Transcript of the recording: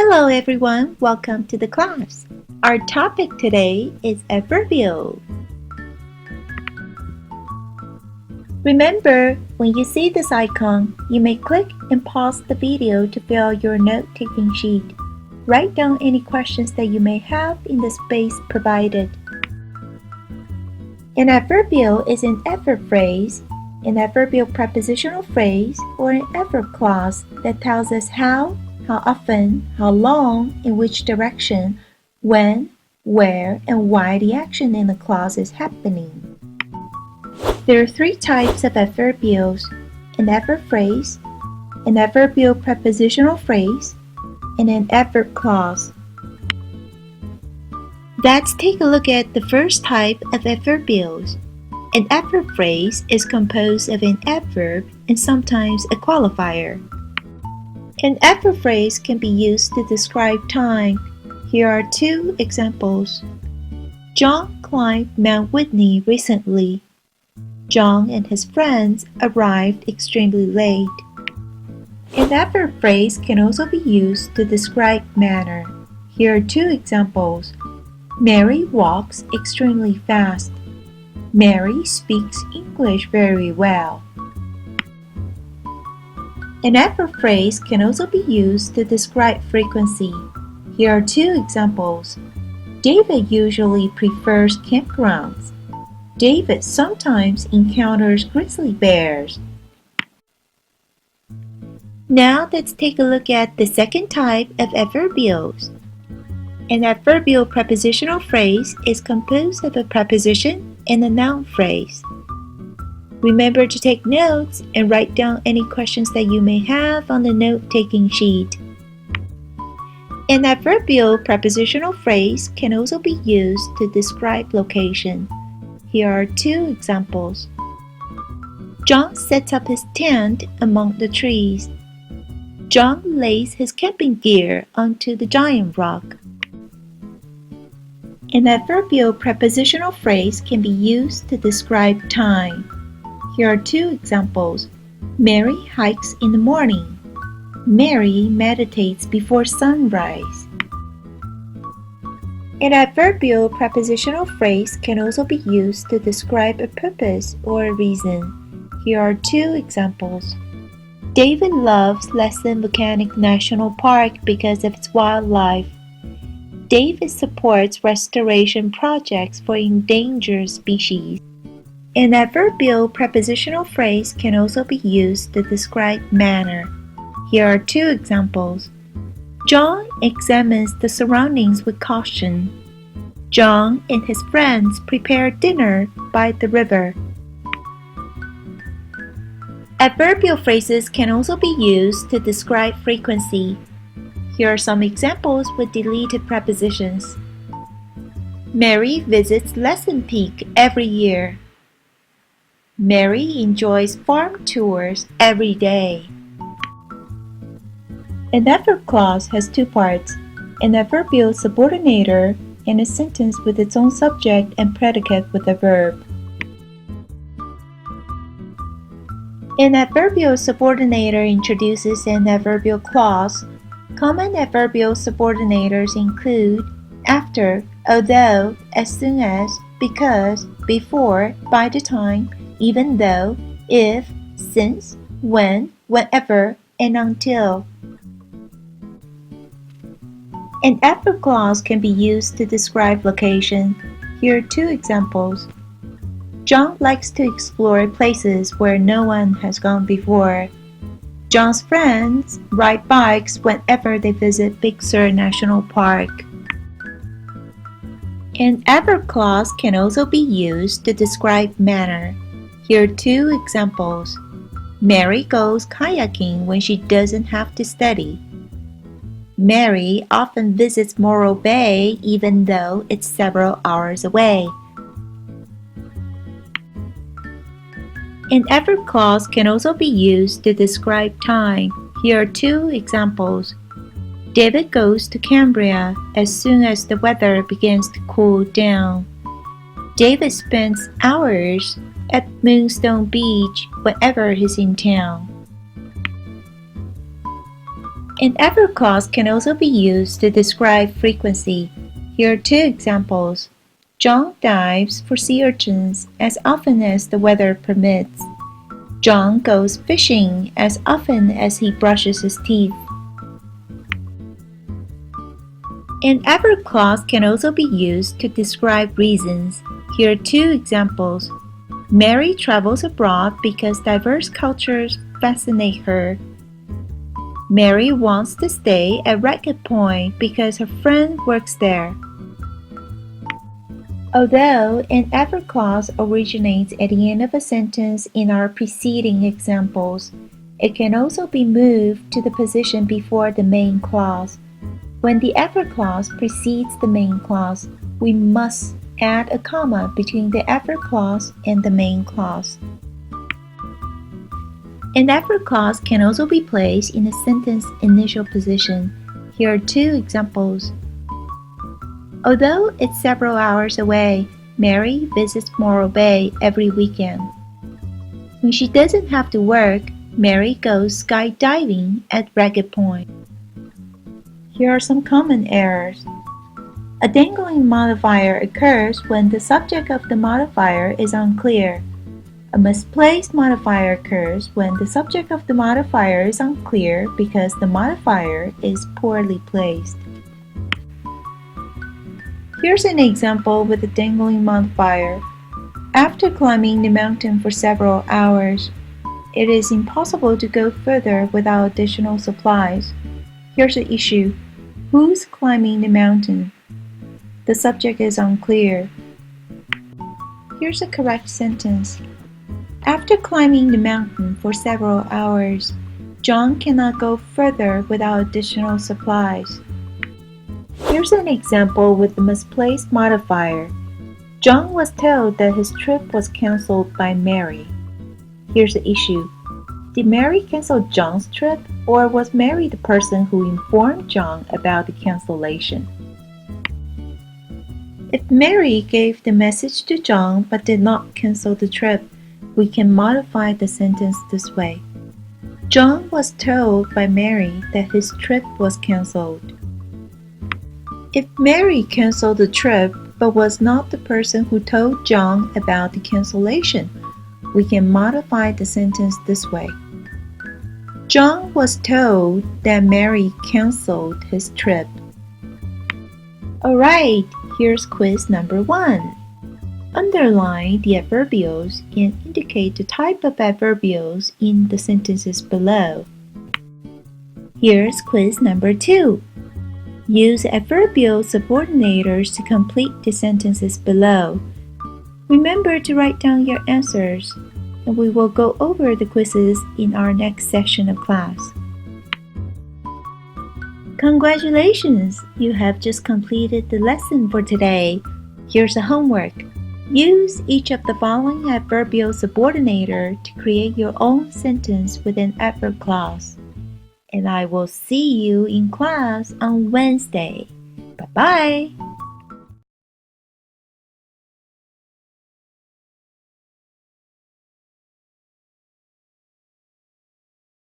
Hello everyone, welcome to the class. Our topic today is adverbial. Remember, when you see this icon, you may click and pause the video to fill out your note-taking sheet. Write down any questions that you may have in the space provided. An adverbial is an adverb phrase, an adverbial prepositional phrase, or an adverb clause that tells us how often, how long, in which direction, when, where, and why the action in the clause is happening. There are three types of adverbials: an adverb phrase, an adverbial prepositional phrase, and an adverb clause. Let's take a look at the first type of adverbials. An adverb phrase is composed of an adverb and sometimes a qualifier. An adverb phrase can be used to describe time. Here are two examples. John climbed Mount Whitney recently. John and his friends arrived extremely late. An adverb phrase can also be used to describe manner. Here are two examples. Mary walks extremely fast. Mary speaks English very well. An adverb phrase can also be used to describe frequency. Here are two examples. David usually prefers campgrounds. David sometimes encounters grizzly bears. Now let's take a look at the second type of adverbials. An adverbial prepositional phrase is composed of a preposition and a noun phrase. Remember to take notes and write down any questions that you may have on the note-taking sheet. An adverbial prepositional phrase can also be used to describe location. Here are two examples. John sets up his tent among the trees. John lays his camping gear onto the giant rock. An adverbial prepositional phrase can be used to describe time. Here are two examples. Mary hikes in the morning. Mary meditates before sunrise. An adverbial prepositional phrase can also be used to describe a purpose or a reason. Here are two examples. David loves Lesson Volcanic National Park because of its wildlife. David supports restoration projects for endangered species. An adverbial prepositional phrase can also be used to describe manner. Here are two examples. John examines the surroundings with caution. John and his friends prepare dinner by the river. Adverbial phrases can also be used to describe frequency. Here are some examples with deleted prepositions. Mary visits Lesson Peak every year. Mary enjoys farm tours every day. An adverb clause has two parts, an adverbial subordinator and a sentence with its own subject and predicate with a verb. An adverbial subordinator introduces an adverbial clause. Common adverbial subordinators include after, although, as soon as, because, before, by the time, even though, if, since, when, whenever, and until. An adverb clause can be used to describe location. Here are two examples. John likes to explore places where no one has gone before. John's friends ride bikes whenever they visit Big Sur National Park. An adverb clause can also be used to describe manner. Here are two examples. Mary goes kayaking when she doesn't have to study. Mary often visits Morro Bay even though it's several hours away. An adverb clause can also be used to describe time. Here are two examples. David goes to Cambria as soon as the weather begins to cool down. David spends hours at Moonstone Beach whenever he's in town. An adverb clause can also be used to describe frequency. Here are two examples. John dives for sea urchins as often as the weather permits. John goes fishing as often as he brushes his teeth. An adverb clause can also be used to describe reasons. Here are two examples. Mary travels abroad because diverse cultures fascinate her. Mary wants to stay at Ragged Point because her friend works there. Although an adverb clause originates at the end of a sentence in our preceding examples, it can also be moved to the position before the main clause. When the adverb clause precedes the main clause, we must add a comma between the adverb clause and the main clause. An adverb clause can also be placed in a sentence initial position. Here are two examples. Although it's several hours away, Mary visits Morro Bay every weekend. When she doesn't have to work, Mary goes skydiving at Ragged Point. Here are some common errors. A dangling modifier occurs when the subject of the modifier is unclear. A misplaced modifier occurs when the subject of the modifier is unclear because the modifier is poorly placed. Here's an example with a dangling modifier. After climbing the mountain for several hours, it is impossible to go further without additional supplies. Here's the issue. Who's climbing the mountain? The subject is unclear. Here's a correct sentence. After climbing the mountain for several hours, John cannot go further without additional supplies. Here's an example with the misplaced modifier. John was told that his trip was canceled by Mary. Here's the issue. Did Mary cancel John's trip, or was Mary the person who informed John about the cancellation? If Mary gave the message to John but did not cancel the trip, we can modify the sentence this way. John was told by Mary that his trip was canceled. If Mary canceled the trip but was not the person who told John about the cancellation, we can modify the sentence this way. John was told that Mary canceled his trip. Alright, here's quiz number 1. Underline the adverbials and indicate the type of adverbials in the sentences below. Here's quiz number 2. Use adverbial subordinators to complete the sentences below. Remember to write down your answers, and we will go over the quizzes in our next session of class. Congratulations! You have just completed the lesson for today. Here's a homework. Use each of the following adverbial subordinator to create your own sentence with an adverb clause. And I will see you in class on Wednesday. Bye-bye!